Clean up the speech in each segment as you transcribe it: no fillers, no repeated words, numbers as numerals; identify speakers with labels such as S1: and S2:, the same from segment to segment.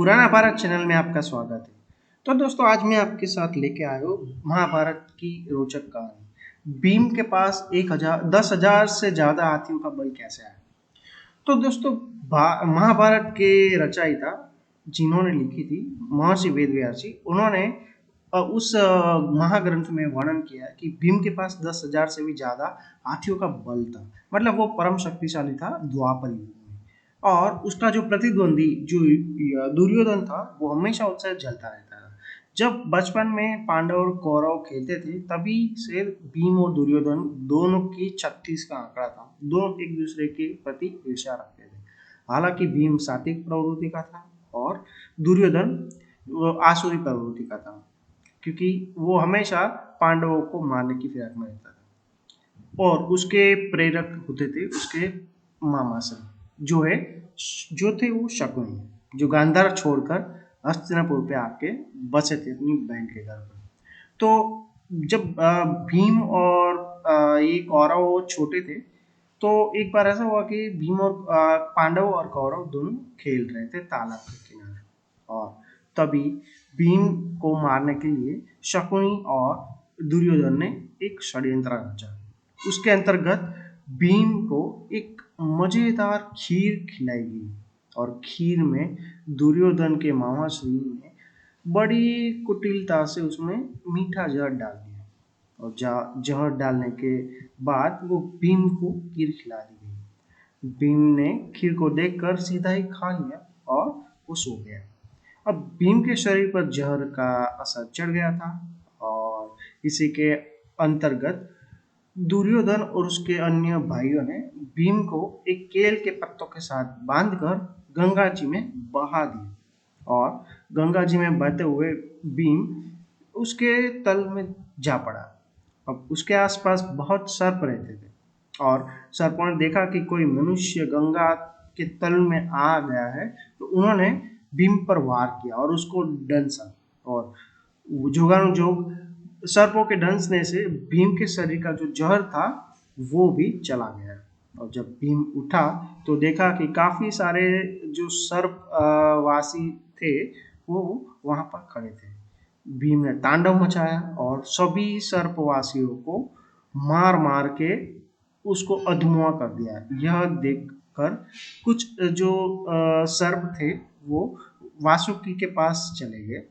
S1: पुराना भारत चैनल में आपका स्वागत है। तो दोस्तों आज मैं आपके साथ लेके आया हूँ महाभारत की रोचक कहानी। भीम के पास 10,000 से ज्यादा हाथियों का बल कैसे आया। तो दोस्तों महाभारत के रचयिता जिन्होंने लिखी थी महर्षि वेदव्यास जी, उन्होंने उस महाग्रंथ में वर्णन किया कि भीम के पास 10,000 से भी ज्यादा हाथियों का बल था। मतलब वो परम शक्तिशाली था द्वापर युग में। और उसका जो प्रतिद्वंदी जो दुर्योधन था वो हमेशा उससे जलता रहता था। जब बचपन में पांडव और कौरव खेलते थे तभी से भीम और दुर्योधन दोनों की 36 का आंकड़ा था। दोनों एक दूसरे के प्रति ईर्ष्या रखते थे। हालांकि भीम सात्विक प्रवृत्ति का था और दुर्योधन आसुरी प्रवृत्ति का था, क्योंकि वो हमेशा पांडवों को मारने की फिराक में रहता था। और उसके प्रेरक होते थे उसके मामा से जो थे वो शकुनी, जो गांधार छोड़कर हस्तिनापुर पे आके बसे थे अपनी बहन के घर पर। तो जब भीम और ये कौरव छोटे थे तो एक बार ऐसा हुआ कि भीम और पांडव और कौरव दोनों खेल रहे थे तालाब के किनारे। और तभी भीम को मारने के लिए शकुनी और दुर्योधन ने एक षड्यंत्र रचा। उसके अंतर्गत भीम को एक मजेदार खीर खिलाई गई और खीर में दुर्योधन के मामा श्री ने बड़ी कुटिलता से उसमें मीठा जहर डाल दिया। और जहर डालने के बाद वो भीम को खीर खिला दी गई। भीम ने खीर को देखकर सीधा ही खा लिया और वो सो गया। अब भीम के शरीर पर जहर का असर चढ़ गया था और इसी के अंतर्गत दुर्योधन और उसके अन्य भाइयों ने भीम को एक केल के पत्तों के साथ बांधकर गंगा जी में बहा दिया। और गंगा जी में बहते हुए भीम उसके तल में जा पड़ा। अब उसके आसपास बहुत सर्प रहते थे और सर्पों ने देखा कि कोई मनुष्य गंगा के तल में आ गया है, तो उन्होंने भीम पर वार किया और उसको डंसा। और जोगानुजोग सर्पों के डंसने से भीम के शरीर का जो जहर था वो भी चला गया। और जब भीम उठा तो देखा कि काफी सारे जो सर्प वासी थे वो वहां पर खड़े थे। भीम ने तांडव मचाया और सभी सर्पवासियों को मार मार के उसको अधमुआ कर दिया। यह देखकर कुछ जो सर्प थे वो वासुकी के पास चले गए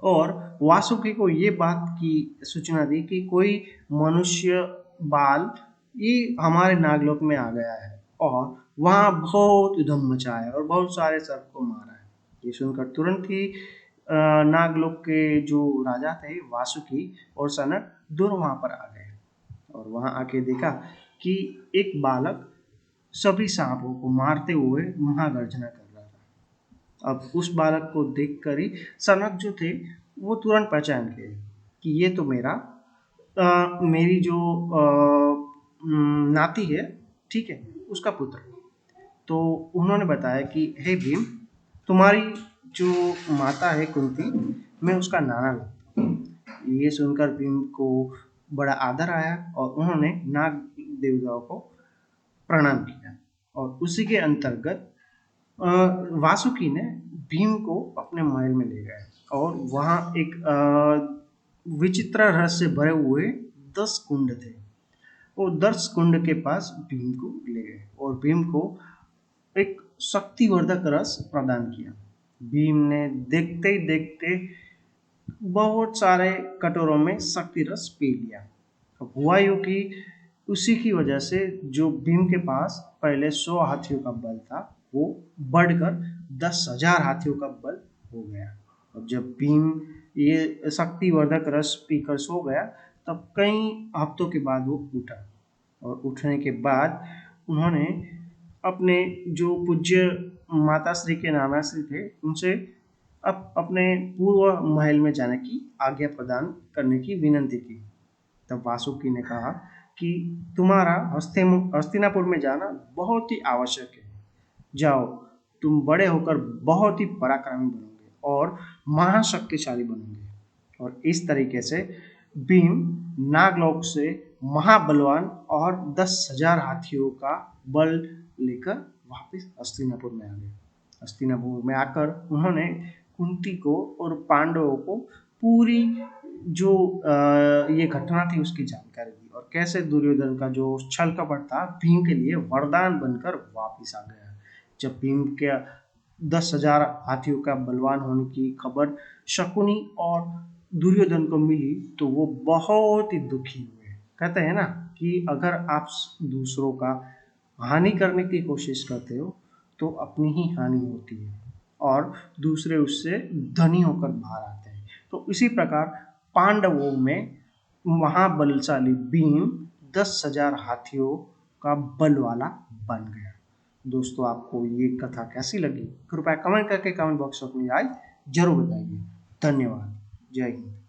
S1: और वासुकी को ये बात की सूचना दी कि कोई मनुष्य बाल ये हमारे नागलोक में आ गया है और वहाँ बहुत उधम मचा है और बहुत सारे सर्प को मारा है। ये सुनकर तुरंत ही नागलोक के जो राजा थे वासुकी और सनक दोनों वहाँ पर आ गए और वहाँ आके देखा कि एक बालक सभी सांपों को मारते हुए महागर्जना कर रहा था। अब उस बालक को देखकर ही सनक जो थे वो तुरंत पहचान गए कि ये तो मेरी जो नाती है, ठीक है, उसका पुत्र। तो उन्होंने बताया कि हे भीम, तुम्हारी जो माता है कुंती, मैं उसका नाना लगता हूँ। ये सुनकर भीम को बड़ा आदर आया और उन्होंने नाग देवताओं को प्रणाम किया। और उसी के अंतर्गत वासुकी ने भीम को अपने महल में ले गए और वहाँ एक विचित्र रस से भरे हुए 10 कुंड थे। वो 10 कुंड के पास भीम को ले गए और भीम को एक शक्तिवर्धक रस प्रदान किया। भीम ने देखते ही देखते बहुत सारे कटोरों में शक्ति रस पी लिया। अब हुआ यूं कि उसी की वजह से जो भीम के पास पहले 100 हाथियों का बल था वो बढ़कर 10,000 हाथियों का बल हो गया। और जब भीम ये शक्तिवर्धक रस पीकर सो गया तब कई हफ्तों के बाद वो उठा और उठने के बाद उन्होंने अपने जो पूज्य माता श्री के नाना श्री थे उनसे अब अपने पूर्व महल में जाने की आज्ञा प्रदान करने की विनती की। तब वासुकी ने कहा कि तुम्हारा हस्तिनापुर में जाना बहुत ही आवश्यक है। जाओ, तुम बड़े होकर बहुत ही पराक्रमी बनोगे और महाशक्तिशाली बनोगे। और इस तरीके से भीम नागलोक से महाबलवान और 10,000 हाथियों का बल लेकर वापस हस्तिनापुर में आ गए। हस्तिनापुर में आकर उन्होंने कुंती को और पांडवों को पूरी जो ये घटना थी उसकी जानकारी दी, और कैसे दुर्योधन का जो छल कपट था भीम के लिए वरदान बनकर वापिस आ गया। जब भीम के 10,000 हाथियों का बलवान होने की खबर शकुनी और दुर्योधन को मिली तो वो बहुत ही दुखी हुए। कहते हैं ना कि अगर आप दूसरों का हानि करने की कोशिश करते हो तो अपनी ही हानि होती है और दूसरे उससे धनी होकर बाहर आते हैं। तो इसी प्रकार पांडवों में महाबलशाली भीम 10,000 हाथियों का बल वाला बन गया। दोस्तों, आपको ये कथा कैसी लगी कृपया कमेंट करके कमेंट बॉक्स में अपनी राय जरूर बताइए। धन्यवाद। जय हिंद।